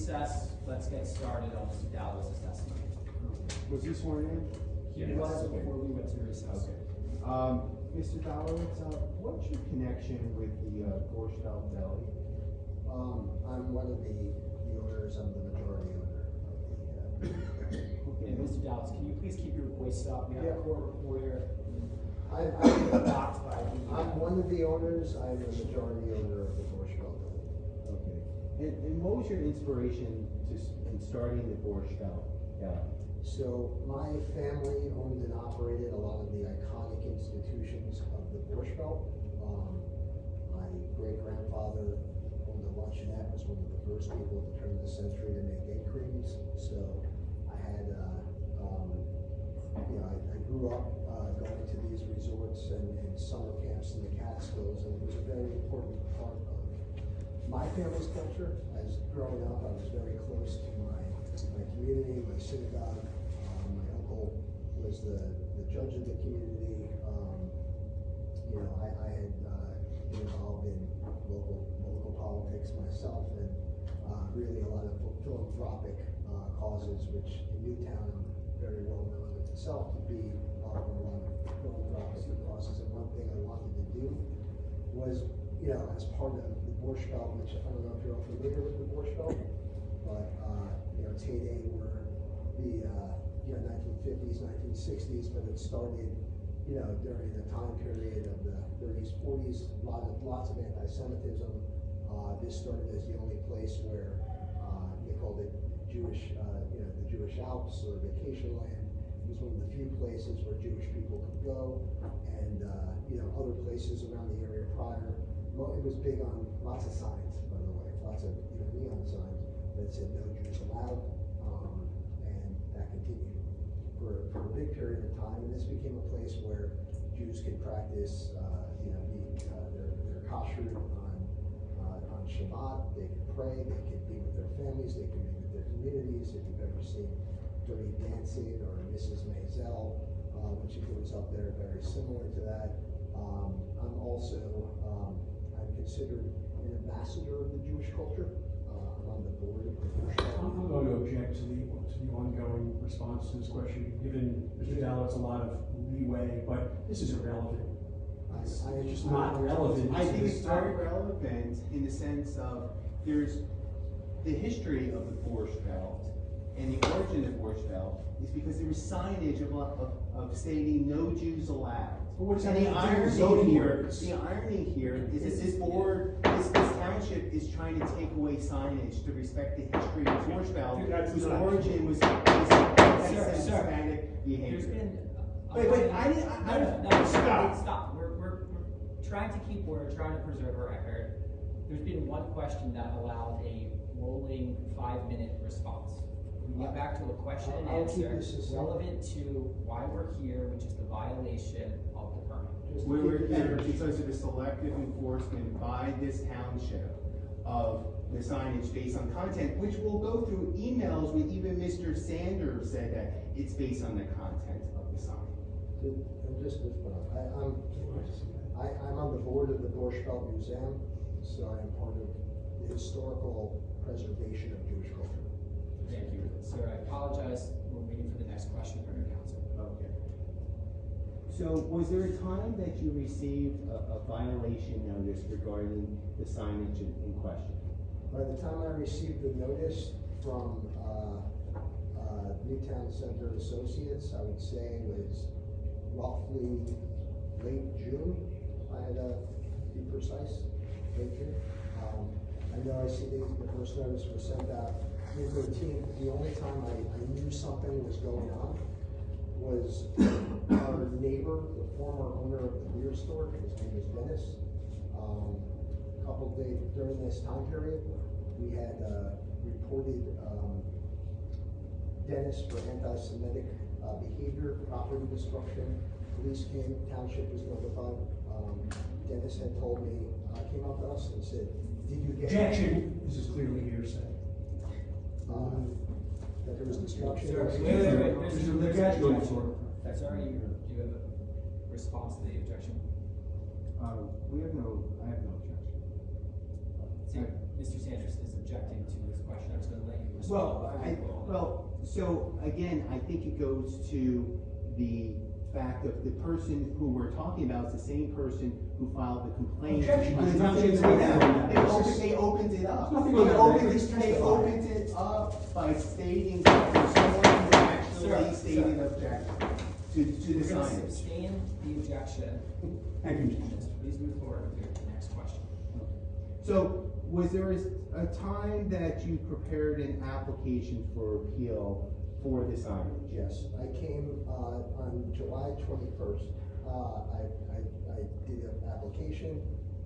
recess. Let's get started on Mr. Dalewitz's testimony. Was he sworn in? He was before we went to recess. Okay. Mr. Dalewitz, what's your connection with the Borscht Belt Deli? I'm one of the owners. I'm the majority owner of the. Okay, Mr. Dalewitz, can you please keep your voice up? We have a court reporter. I'm blocked by the. I'm one of the owners. I'm the majority owner of the Borscht Belt Deli. Okay. And what was your inspiration in starting the Borscht Belt Deli? So my family owned and operated a lot of the iconic institutions of the Borscht Belt. My great-grandfather owned a luncheonette, was one of the first people at the turn of the century to make egg creams. So I had, I grew up going to these resorts and summer camps in the Catskills, and it was a very important part of my family's culture. As growing up, I was very close to my community, my synagogue. My uncle was the judge of the community. I had been involved in local politics myself, and really a lot of philanthropic causes, which in Newtown I'm very well known itself to be involved in a lot of philanthropic causes. And one thing I wanted to do was, as part of the Borscht Belt, which I don't know if you're all familiar with the Borscht Belt, but Tay were the 1950s, 1960s, but it started, during the time period of the 30s, 40s, lots of anti-Semitism. This started as the only place where they called it Jewish, the Jewish Alps or vacation land. It was one of the few places where Jewish people could go, and other places around the area prior. Well, it was big on lots of signs, by the way, lots of neon signs that said no Jews allowed, and that continued for a big period of time. And this became a place where Jews could practice, their kashrut on Shabbat. They could pray. They could be with their families. They could be with their communities. If you've ever seen Dirty Dancing or Mrs. Maisel, which goes up there, very similar to that. I'm also I'm considered an ambassador of the Jewish culture. I'm on the board of the Borscht Belt. I'm going to object to the ongoing response to this question, given Mr. Dalewitz a lot of leeway, but this is irrelevant. It's just not relevant. I think it's very relevant in the sense of there's the history of the Borscht Belt and the origin of the Borscht Belt is because there was signage of stating no Jews allowed. Well, and the irony here is that this township is trying to take away signage to respect the history of the Borscht Belt, whose origin was anti-Semitic behavior. Stop. We're trying to keep order, trying to preserve a record. There's been one question that allowed a rolling 5-minute response. We get back to a question and answer relevant to why we're here, which is the violation of the permit. We're here because of the selective enforcement by this township of the signage based on content, which will go through emails with even Mr. Sanders said that it's based on the content of the sign. I'm on the board of the Borscht Belt Museum, so I am part of the historical preservation of Jewish culture. Thank you, sir. I apologize. We're waiting for the next question from your counsel. Okay. So, was there a time that you received a violation notice regarding the signage in question? By the time I received the notice from Newtown Center Associates, I would say it was roughly late June. I had to be precise, late June. I know I see the first notice was sent out June 13th. The only time I knew something was going on was our neighbor, the former owner of the beer store. His name was Dennis. A couple of days during this time period, we had reported Dennis for anti-Semitic behavior, property destruction. Police came, township was notified. Dennis had told me, came up to us and said, "Did you get?" Objection. This is clearly hearsay. That there was destruction. Sorry, do you have a response to the objection? I have no objection. See, Mr. Sanders is objecting to his question. I'm just gonna let you respond. So again, I think it goes to the fact of the person who we're talking about is the same person who filed the complaint. Objection. on the Nothing township's to do with behalf. that. They opened it up. Nothing They on that opened record. it, It's they testified. opened it up by stating that there's someone who actually stated objection to the We're gonna signage. sustain the objection. Thank you, Mr. Chairman. Please move forward with your next question. So, was there a time that you prepared an application for appeal for the signage? Yes, I came, on July 21st, I did an application,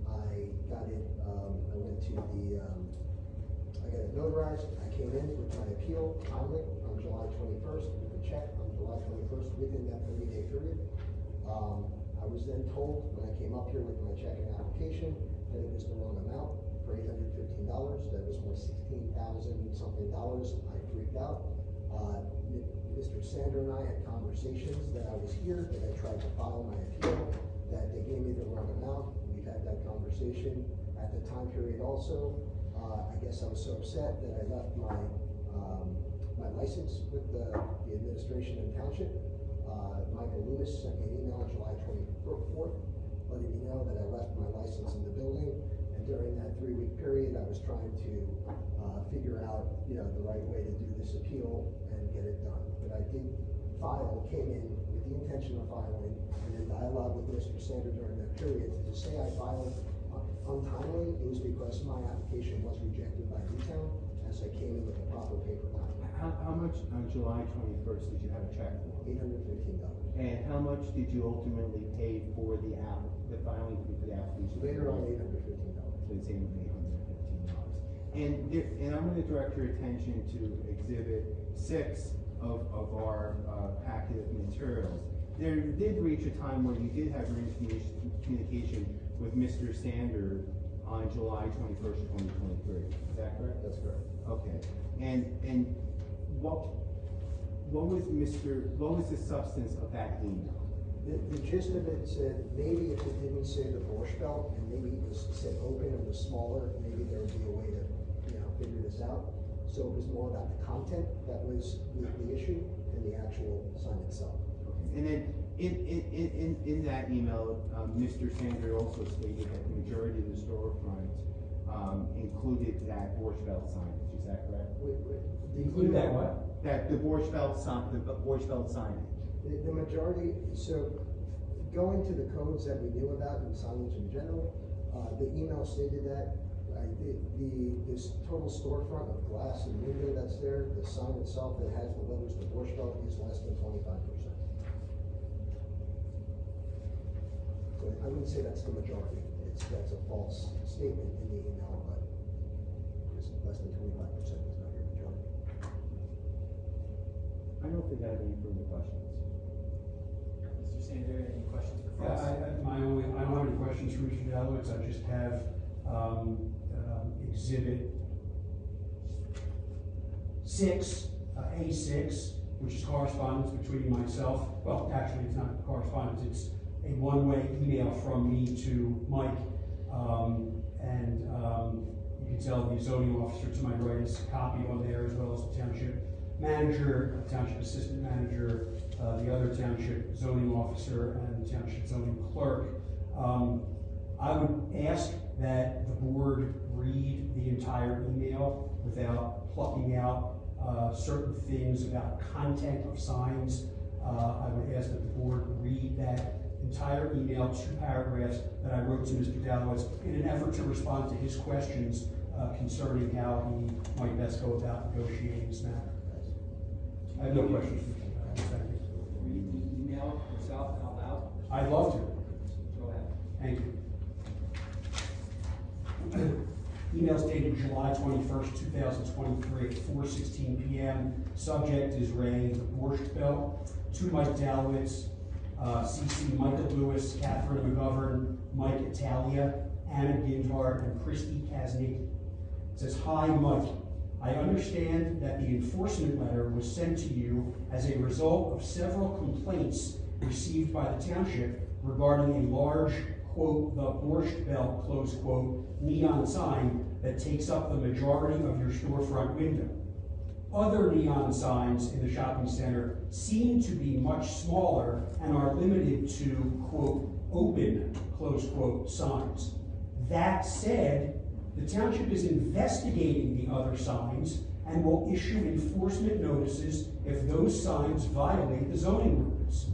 I got it, I went to the, I got it notarized, I came in with my appeal timely on July 21st, with a check on July 21st, within that 30-day period. I was then told, when I came up here with my check and application, that it was the wrong amount for $815, that was more $16,000 something. I freaked out. Mr. Sander and I had conversations that I was here, that I tried to file my appeal, that they gave me the wrong amount. We've had that conversation at the time period also. I guess I was so upset that I left my license with the administration and township. Michael Lewis sent me an email on July 24th, letting me know that I left my license in the building. And during that 3-week period, I was trying to figure out, the right way to do this appeal and get it done. But I did came in with the intention of filing, and in dialogue with Mr. Sander during that period, to say I filed untimely, it was because my application was rejected by Newtown, as I came in with the proper paper copy. How much on July 21st did you have a check for? $815. And how much did you ultimately pay for the filing fee for the application? Later on, $815. So the same $815. And I'm going to direct your attention to Exhibit 6 of our packet of materials. There did reach a time where you did have written communication with Mr. Sander on July 21st, 2023. Is that correct? That's correct. Okay. And what was the substance of that email? The gist of it said, maybe if it didn't say the Borscht Belt, and maybe it said open and was smaller, maybe there would be a way to, figure this out. So it was more about the content that was the issue than the actual sign itself. Okay. And then in that email, Mr. Sander also stated that the majority of the storefront included that Borscht Belt signage. Is that correct? Include that what? That the Borscht Belt signage. The majority, so going to the codes that we knew about in signage in general, the email stated that this total storefront of glass and window that's there, the sign itself that has the letters to Borscht Belt is less than 25%. So I wouldn't say that's the majority. That's a false statement in the email, but just less than 25% is not your majority. I don't think I have any further questions. Mr. Sander, any questions for us? I don't have any questions for Mr. Dalewitz. I just have Exhibit 6, A6, which is correspondence between myself. Well, actually, it's not correspondence. It's a one-way email from me to Mike, and you can tell the zoning officer to my right is copied on there, as well as the township manager, township assistant manager, the other township zoning officer, and township zoning clerk. I would ask that the board read the entire email without plucking out certain things about content of signs. I would ask that the board read that entire email, 2 paragraphs that I wrote to Mr. Dalewitz in an effort to respond to his questions concerning how he might best go about negotiating this matter. I have no questions. Thank you. Read the email yourself out loud. I'd love to. Go ahead. Thank you. Email dated July 21st, 2023 at 4:16 p.m. Subject is Ray, the Borscht Belt. To Mike Dalewitz, CC Michael Lewis, Catherine McGovern, Mike Italia, Anna Gindhart, and Christy Kaznicki. It says, hi Mike, I understand that the enforcement letter was sent to you as a result of several complaints received by the township regarding a large quote, the Borscht Belt, close quote, neon sign that takes up the majority of your storefront window. Other neon signs in the shopping center seem to be much smaller and are limited to, quote, open, close quote, signs. That said, the township is investigating the other signs and will issue enforcement notices if those signs violate the zoning ordinance.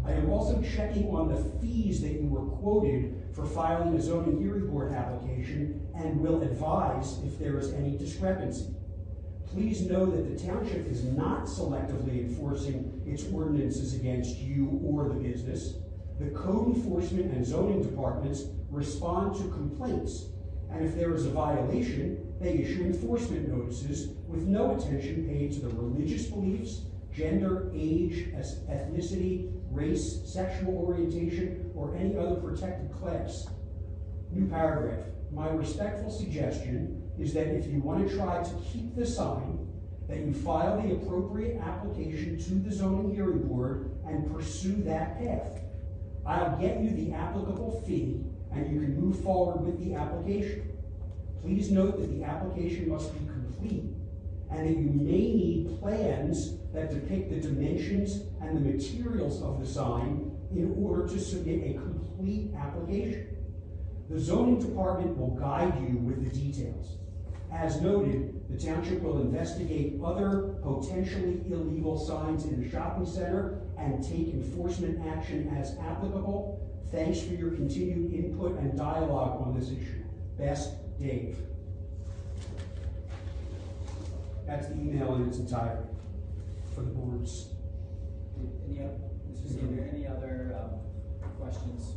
I am also checking on the fees that you were quoted for filing a zoning hearing board application and will advise if there is any discrepancy. Please know that the township is not selectively enforcing its ordinances against you or the business. The code enforcement and zoning departments respond to complaints, and if there is a violation, they issue enforcement notices with no attention paid to the religious beliefs, gender, age, ethnicity, race, sexual orientation, or any other protected class. New paragraph. My respectful suggestion is that if you want to try to keep the sign, that you file the appropriate application to the zoning hearing board and pursue that path. I'll get you the applicable fee and you can move forward with the application. Please note that the application must be complete and that you may need plans that depict the dimensions and the materials of the sign in order to submit a complete application. The zoning department will guide you with the details. As noted, the township will investigate other potentially illegal signs in the shopping center and take enforcement action as applicable. Thanks for your continued input and dialogue on this issue. Best, Dave. That's the email in its entirety for the boards. Any other, Mr. Senior, any other questions?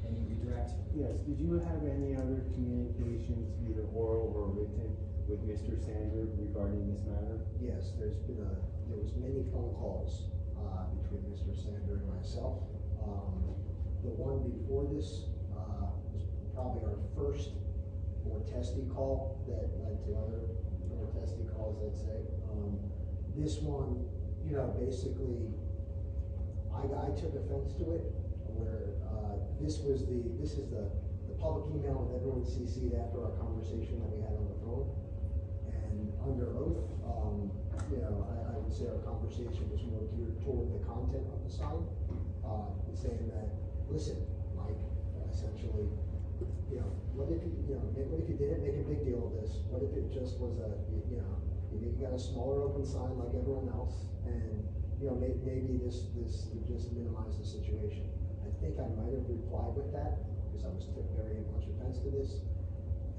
Any redirect? Yes, did you have any other communications, either oral or written, with Mr. Sander regarding this matter? Yes, there was many phone calls between Mr. Sander and myself. The one before this was probably our first more testy call that led to other more testy calls, I'd say. This one, basically, I took offense to it, where this is the public email with everyone CC'd after our conversation that we had on the phone. And under oath, I would say our conversation was more geared toward the content of the sign, saying that, listen, Mike, essentially, what if you didn't make a big deal of this? What if it just was you got a smaller open sign like everyone else, and maybe this would just minimize the situation. I think I might have replied with that because I took very much offense to this,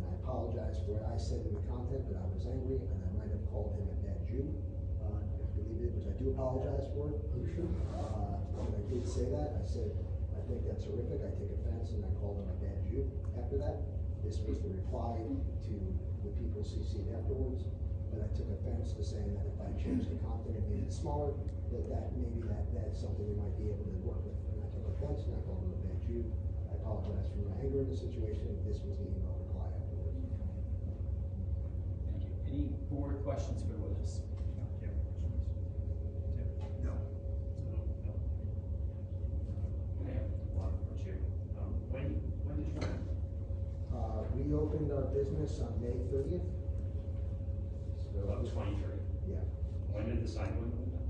and I apologize for what I said in the content, but I was angry, and I might have called him a bad Jew, if you believe it, which I do apologize for. When I did say that, I said, I think that's horrific, I take offense, and I called him a bad Jew after that. This was the reply to the people CC'd afterwards, but I took offense to saying that if I changed the content and made it smaller, that's something we might be able to work with. And I took offense, and I called him a bad Jew. I apologize for my anger in the situation. This was the email reply afterwards. Thank you. Any board questions for the witness? No. I have one or two. When did you open? We opened our business on May 30th. So, Of 23. Yeah. When did the sign go in the window?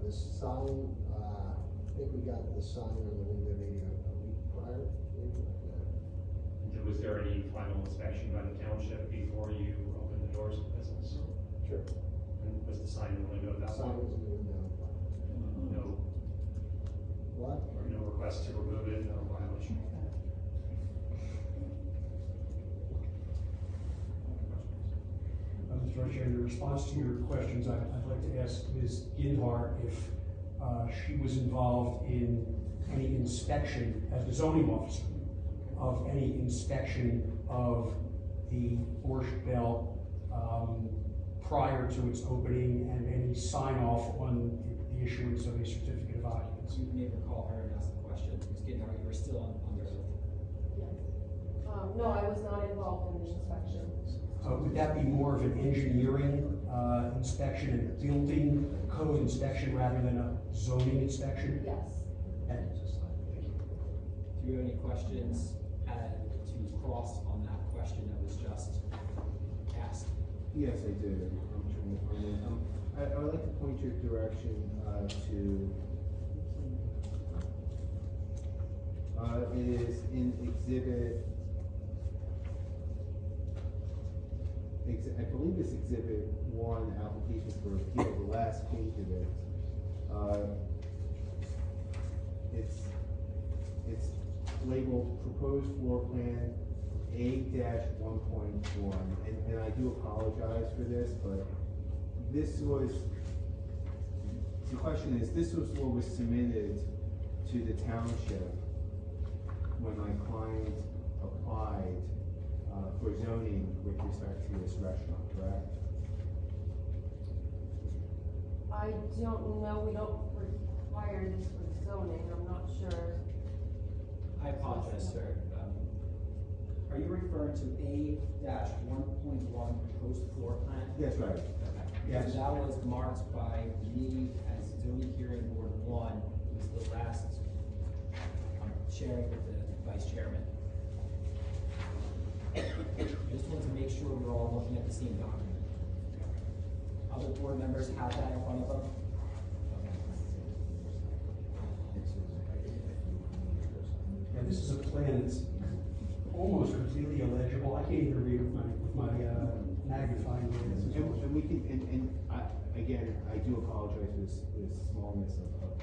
The sign, I think we got the sign on the window maybe a week prior, maybe like that. Was there any final inspection by the township before you opened the doors of the business? Sure. And was the sign in the window at that Sign point? was in the window. No. What? Or no request to remove it, no violation? Mr. Vice Chair, in response to your questions, I'd like to ask Ms. Ginhart if she was involved in any inspection, as the zoning officer, of any inspection of the Borscht Belt prior to its opening, and any sign-off on the issuance of a certificate of occupancy. You may recall her and ask the question. Ms. Gidhart, you were still under oath. Yes. No, I was not involved in the inspection. Would that be more of an engineering inspection and building code inspection rather than a zoning inspection? Yes. And you have any questions to cross on that question that was just asked? Yes, I do. I'm trying to find it. I would like to point your direction to. It is in exhibit. I believe it's exhibit 1, application for appeal, the last page of it. It's labeled proposed floor plan A-1.1, and I do apologize for this, but this was, the question is, this was what was submitted to the township when my client applied for zoning with respect to this restaurant, correct? I don't know, we don't require this for zoning, I'm not sure. I apologize, sir. Are you referring to A-1.1 proposed floor plan? That's right. Okay. Yes. So that was marked by me as zoning hearing board 1, it was the last sharing with the vice chairman. I just wanted to make sure we're all looking at the same document. Other board members have that in front of them? Yeah, this is a plan that's almost completely illegible. I can't even read with my magnifying glass. And we can, again, I do apologize for the smallness of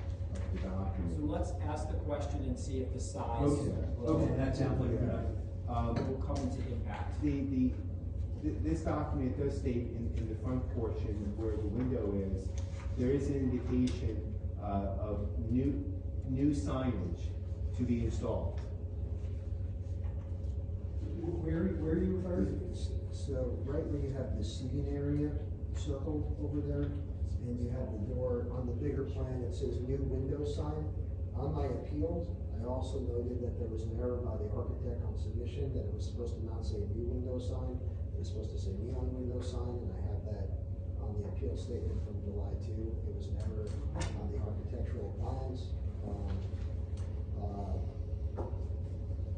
the So document. let's ask the question and see if the size Okay, that sounds like a good idea. will come into impact. This document does state in the front portion where the window is, there is an indication of new signage to be installed. Where are you referring to? So right where you have the seating area circled over there, and you have the door, on the bigger plan, it says new window sign. On my appeals, I also noted that there was an error by the architect on submission, that it was supposed to not say new window sign, it was supposed to say neon window sign, and I have that on the appeal statement from July 2. It was an error on the architectural plans.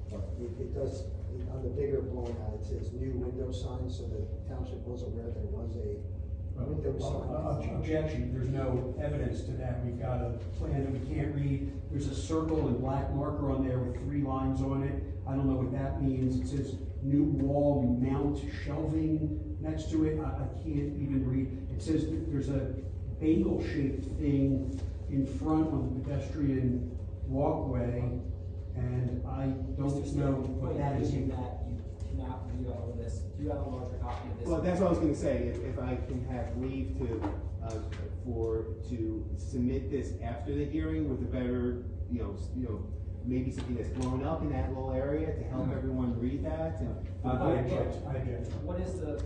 But it does, on the bigger blown out, it says new window sign, so the township was aware there was a window sign. Objection, there's no evidence to that. We've got a plan that we can't read. There's a circle and black marker on there with 3 lines on it. I don't know what that means. It says new wall mount shelving next to it. I can't even read. It says that there's a bagel-shaped thing in front on the pedestrian walkway, and I don't know what that is. That you cannot read all of this. Do you have a larger copy of this? Well, that's what I was gonna say, if I can have leave to submit this after the hearing with a better, maybe something that's blown up in that little area to help everyone read that. I object. What is the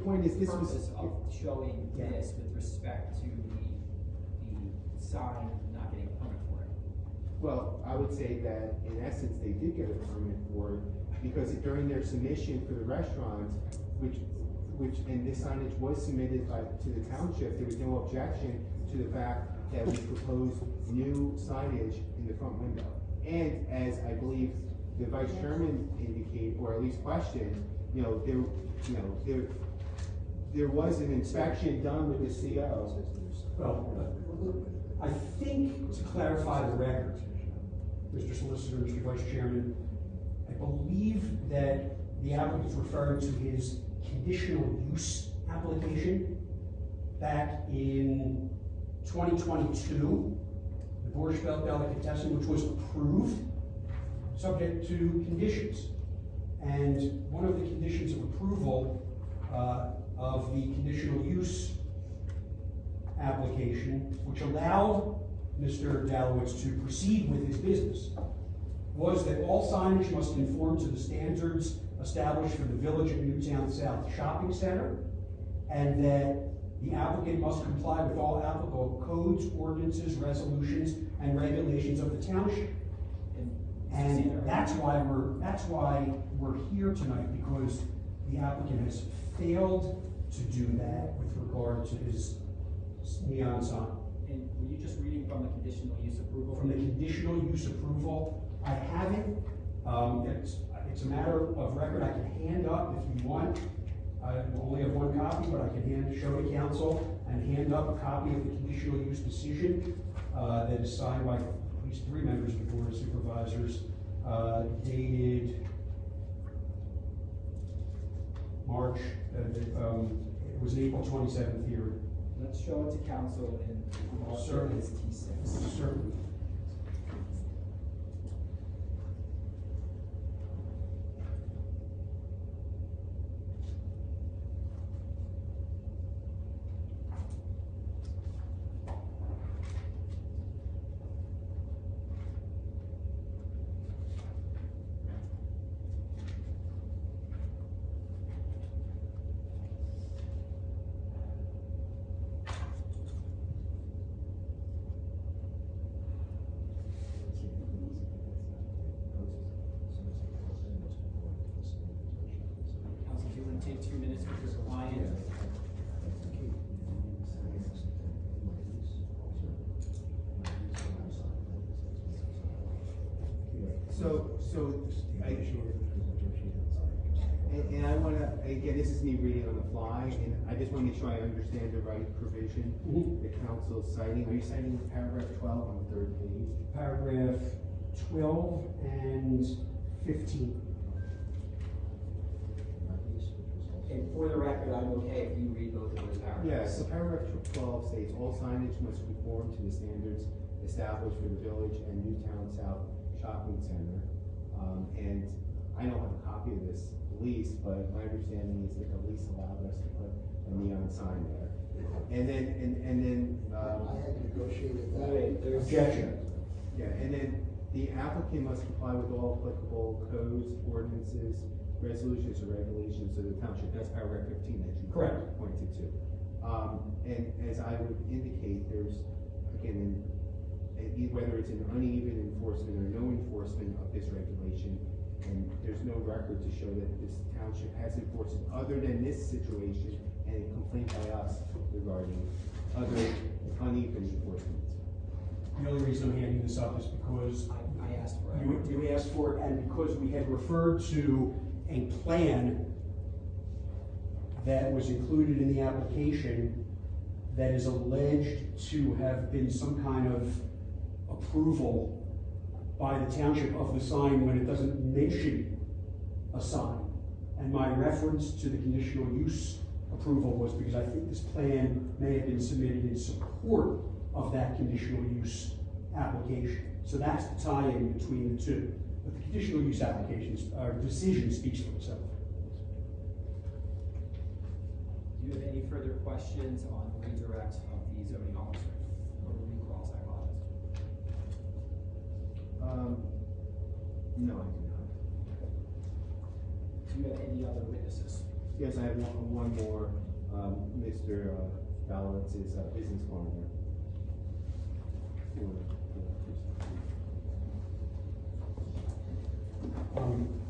point is, this was purpose of showing Yeah. this with respect to the sign not getting a permit for it? Well, I would say that in essence, they did get a permit for it, because during their submission for the restaurant, and this signage was submitted to the township, there was no objection to the fact that we proposed new signage in the front window. And as I believe the vice chairman indicated, or at least questioned, there was an inspection done with the CO. Well, I think to clarify the record, Mr. Solicitor, Mr. Vice Chairman, I believe that the applicant is referring to his conditional use application back in 2022, the Borscht Belt Deli, which was approved, subject to conditions. And one of the conditions of approval of the conditional use application, which allowed Mr. Dalewitz to proceed with his business, was that all signage must conform to the standards established for the Village of Newtown South Shopping Center, and that the applicant must comply with all applicable codes, ordinances, resolutions, and regulations of the township. And that's why we're here tonight, because the applicant has failed to do that with regard to his neon sign. And were you just reading from the conditional use approval? From the conditional use approval I haven't. It's a matter of record. I can hand up if you want. I only have one copy, but I can show to council and hand up a copy of the conditional use decision that is signed by at least 3 members of the Board of Supervisors, dated March. It was an April 27th hearing. Let's show it to council and mark it as T6. Certainly. Council, if you want to take 2 minutes with your client. And I want to, again, this is me reading on the fly, and I just want to make sure I understand the right provision. The council's citing, are you citing paragraph 12 on the 3rd page? Paragraph 12 and 15. And for the record, I'm okay if you read both of those paragraphs. Yes, so paragraph 12 states, all signage must conform to the standards established for the Village and Newtown South Shopping Center. And I don't have a copy of this lease, but my understanding is that the lease allowed us to put a neon sign there. And then, I had negotiated that. Wait, there's. Objection. yeah, and then the applicant must comply with all applicable codes, ordinances, resolutions, or regulations of the township. That's paragraph 15 that you Correct. pointed to. And as I would indicate, there's, again, whether it's an uneven enforcement or no enforcement of this regulation, and there's no record to show that this township has enforced it other than this situation and a complaint by us regarding other uneven enforcement. The only reason I'm handing this up is because I asked for it. you asked for it, and because we had referred to a plan that was included in the application that is alleged to have been some kind of approval by the township of the sign when it doesn't mention a sign. And my reference to the conditional use approval was because I think this plan may have been submitted in support of that conditional use application. So that's the tie-in between the two. But the conditional use applications, or decision speaks for itself. Do you have any further questions on redirect of the zoning officer? Or recalls, I apologize. No, I do not. Do you have any other witnesses? Yes, I have one more, Mr. Dalewitz's business partner.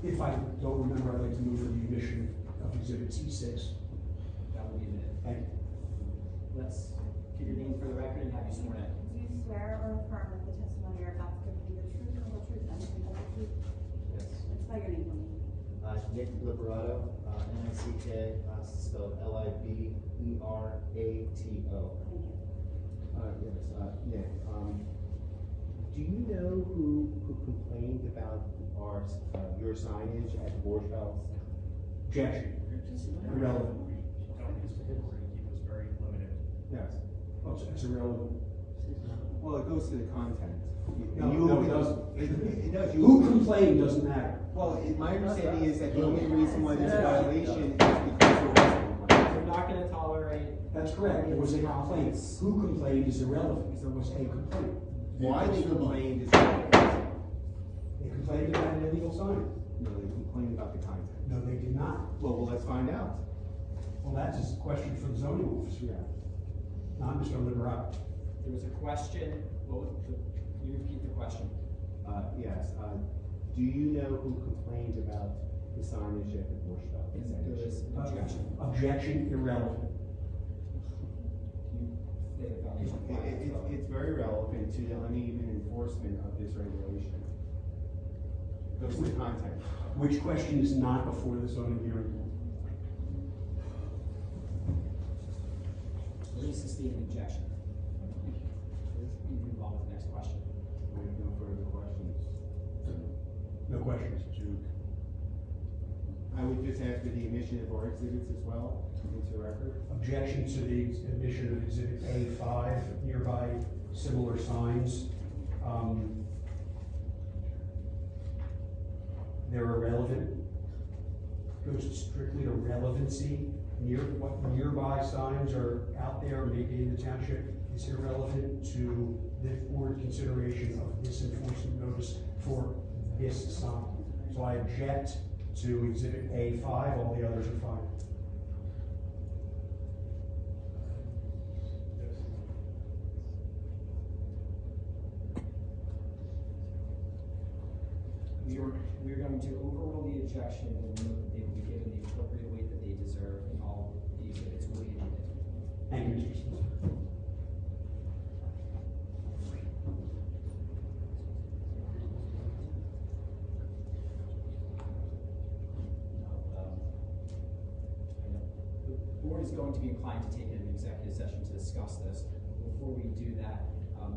If I don't remember, I'd like to move for the admission of Exhibit T6. That would be a minute. Thank you. Let's get your name for the record and have you sworn in. Do you swear or affirm that the testimony you're about to give will be the truth, the whole truth, and nothing but the truth? Yes. Spell your name for me. Nick Liberato, N-I-C-K, spelled L-I-B-E-R-A-T-O. Thank you. Yes, Nick, do you know who complained about your signage at the Borscht Belt? Objection. Irrelevant. He was very limited. Yes. It's irrelevant. Well, it goes to the content. No, it doesn't. It does. Who complained doesn't matter. Well, my understanding is that the only reason why there's a violation is because there was a complaint. We're not gonna tolerate. That's correct. There was a complaint. Who complained is irrelevant because there was a complaint. Why they complained is They complained about an illegal sign. no, they complained about the content. No, they did not. Well, let's find out. Well, that's a question for the zoning officer. Yeah. Not Mr. Liberato. There was a question, can you repeat the question? Yes. Do you know who complained about the signage at the Borscht Belt? And there is an objection. Objection, irrelevant. Can you state the foundation? of why that's relevant? It's very relevant to the uneven enforcement of this regulation. goes to the content. Which question is not before the zoning hearing? Please sustain an objection. You move on to the next question. We have no further questions. No questions. I would just ask for the admission of our exhibits as well into record. Objection to the admission of Exhibit A5, nearby similar signs. They're irrelevant. Goes strictly to relevancy. What nearby signs are out there, maybe in the township, is irrelevant to the board consideration of this enforcement notice for this sign. So I object to Exhibit A5, all the others are fine. We're going to overrule the objection and note that they will be given the appropriate weight that they deserve, and all the exhibits will be admitted. Thank you, Mr. Smith. The board is going to be inclined to take an executive session to discuss this. Before we do that,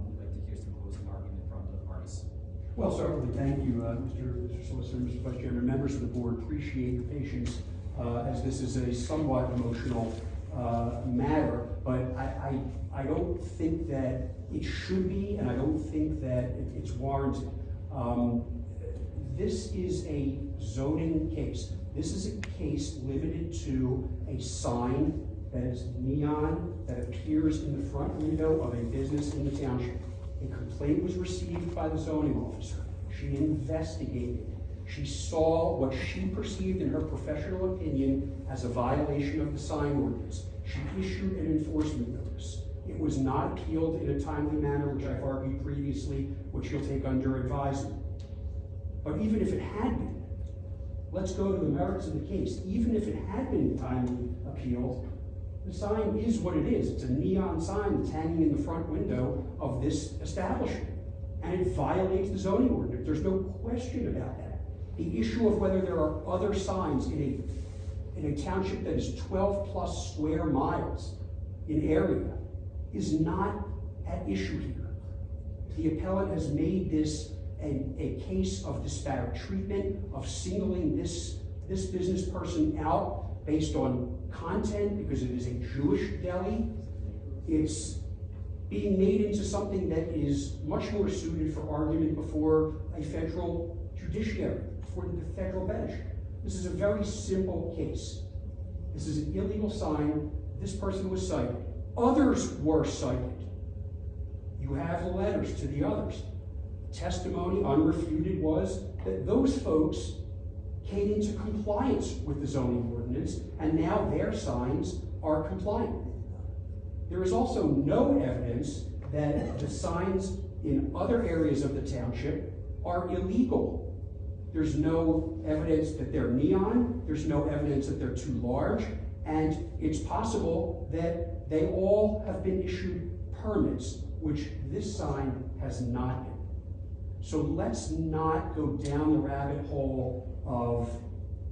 we'd like to hear some closing argument from the parties. Well, certainly, thank you, Mr. Solicitor, Mr. Vice Chairman, members of the board. Appreciate your patience, as this is a somewhat emotional matter, but I don't think that it should be, and I don't think that it's warranted. This is a zoning case. This is a case limited to a sign that is neon, that appears in the front window of a business in the township. A complaint was received by the zoning officer. She investigated. She saw what she perceived in her professional opinion as a violation of the sign ordinance. She issued an enforcement notice. It was not appealed in a timely manner, which I've argued previously, which you'll take under advisement. But even if it had been, let's go to the merits of the case. Even if it had been timely appealed, the sign is what it is. It's a neon sign that's hanging in the front window of this establishment. And it violates the zoning ordinance. There's no question about that. The issue of whether there are other signs in a township that is 12 plus square miles in area is not at issue here. The appellant has made this a case of disparate treatment, of singling this business person out based on content because it is a Jewish deli. It's being made into something that is much more suited for argument before a federal judiciary, before the federal bench. This is a very simple case. This is an illegal sign. This person was cited. Others were cited. You have the letters to the others. Testimony, unrefuted, was that those folks came into compliance with the zoning ordinance, and now their signs are compliant. There is also no evidence that the signs in other areas of the township are illegal. There's no evidence that they're neon, there's no evidence that they're too large, and it's possible that they all have been issued permits, which this sign has not been. So let's not go down the rabbit hole of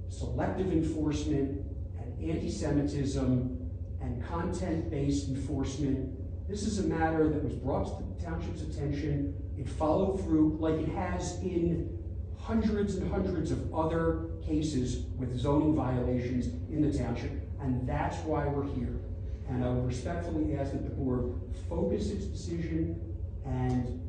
selective enforcement and anti-Semitism and content-based enforcement. This is a matter that was brought to the township's attention. It followed through like it has in hundreds and hundreds of other cases with zoning violations in the township, and that's why we're here. And I would respectfully ask that the board focus its decision and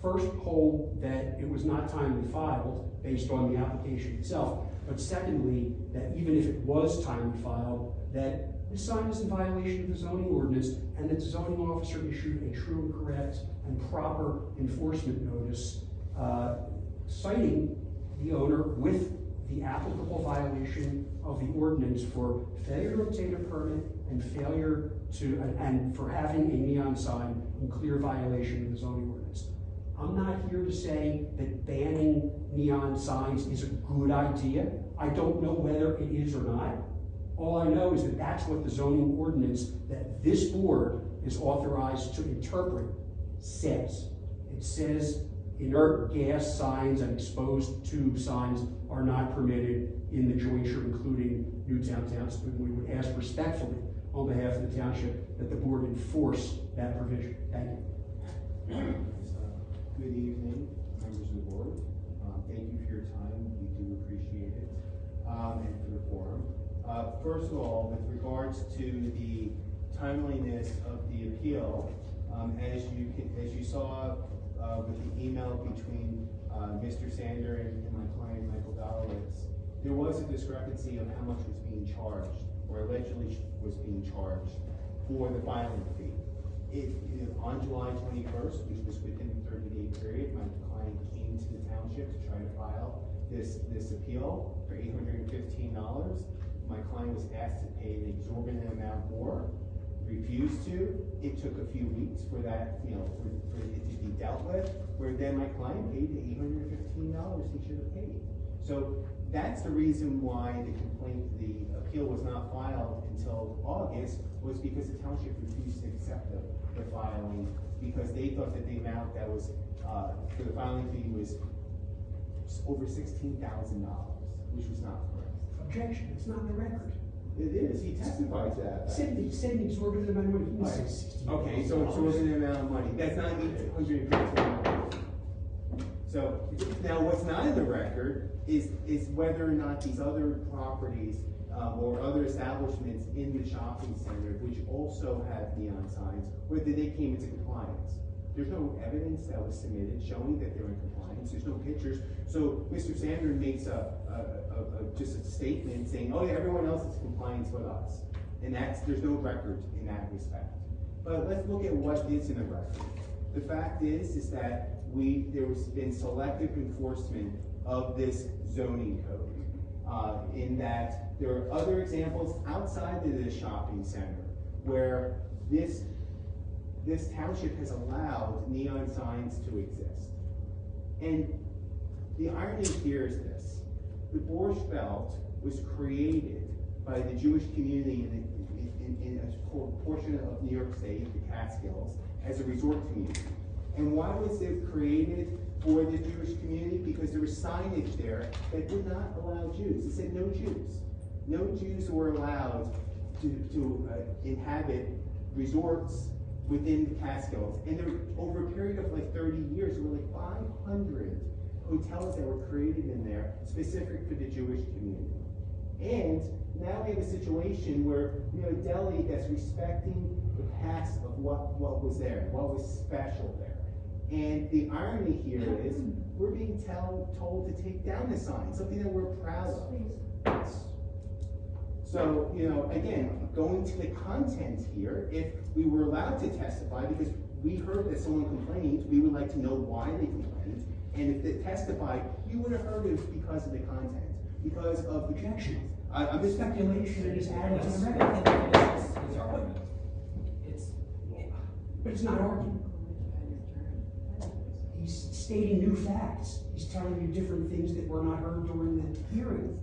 first hold that it was not timely filed based on the application itself, but secondly, that even if it was timely filed, that this sign is in violation of the zoning ordinance and that the zoning officer issued a true and correct and proper enforcement notice citing the owner with the applicable violation of the ordinance for failure to obtain a permit and failure to, and for having a neon sign in clear violation of the zoning ordinance. I'm not here to say that banning neon signs is a good idea. I don't know whether it is or not. All I know is that that's what the zoning ordinance that this board is authorized to interpret says. It says inert gas signs and exposed tube signs are not permitted in the jointure, including Newtown Township. We would ask respectfully on behalf of the township that the board enforce that provision. Thank you. Good evening, members of the board. Thank you for your time. We do appreciate it, and for the forum. First of all, with regards to the timeliness of the appeal, as you saw with the email between Mr. Sander and my client Michael Dalewitz, there was a discrepancy of how much was being charged, or allegedly was being charged, for the filing fee. On July 21st, which was within the 30-day period, my client came to the township to try to file this appeal for $815. My client was asked to pay an exorbitant amount more, refused to. It took a few weeks for that, for it to be dealt with, where then my client paid the $815 he should have paid. So that's the reason why the appeal was not filed until August, was because the township refused to accept the filing, because they thought that the amount that was for the filing fee was over $16,000, which was not correct. Objection, it's not in the record. It is, he testified to that. Said an exorbitant amount of money. Okay, so exorbitant amount of money. That's not $815. So now what's not in the record is whether or not these other properties or other establishments in the shopping center, which also have neon signs, whether they came into compliance. There's no evidence that was submitted showing that they're in compliance. There's no pictures. So Mr. Sander makes just a statement saying, oh yeah, everyone else is in compliance with us. And there's no record in that respect. But let's look at what is in the record. The fact is that there's been selective enforcement of this zoning code, in that there are other examples outside of the shopping center where this township has allowed neon signs to exist. And the irony here is this: the Borscht Belt was created by the Jewish community in a portion of New York State, the Catskills, as a resort community. And why was it created for the Jewish community? Because there was signage there that did not allow Jews. It said no Jews. No Jews were allowed to inhabit resorts within the Catskills. And there, over a period of like 30 years, there were like 500 hotels that were created in there specific for the Jewish community. And now we have a situation where we have a deli that's respecting the past of what was there, what was special there. And the irony here is we're being told to take down the sign, something that we're proud of. So, again, going to the content here, if we were allowed to testify, because we heard that someone complained, we would like to know why they complained. And if they testified, you would have heard it because of the content, because of the Objection. I'm just Speculation that is added to the I record. think it's argument. But it's not argument. He's stating new facts. He's telling you different things that were not heard during the hearing.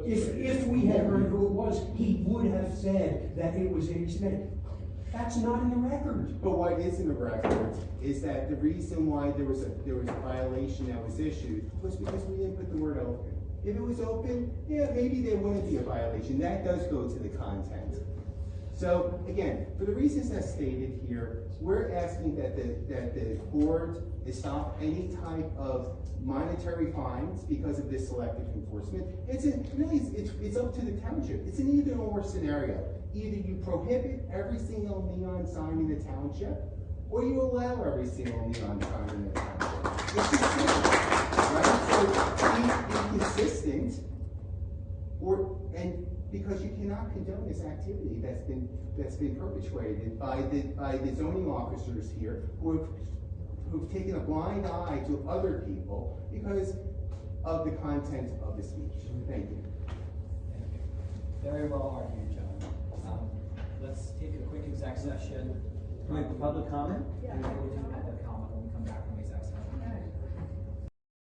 If we had heard who it was, he would have said that it was anti-Semitic. That's not in the record. But what is in the record is that the reason why there was a violation that was issued was because we didn't put the word open. If it was open, yeah, maybe there wouldn't be a violation. That does go to the content. So again, for the reasons that's stated here, we're asking that the board stop any type of monetary fines because of this selective enforcement. It's up to the township. It's an either-or scenario. Either you prohibit every single neon sign in the township, or you allow every single neon sign in the township. It's just simple, right? So be consistent, and because you cannot condone this activity that's been perpetrated by the zoning officers here who've taken a blind eye to other people because of the content of the speech. Thank you. Thank you. Very well argued, gentlemen. Let's take a quick exec session. Public comment? Yeah. We'll do public comment when we come back from exec session.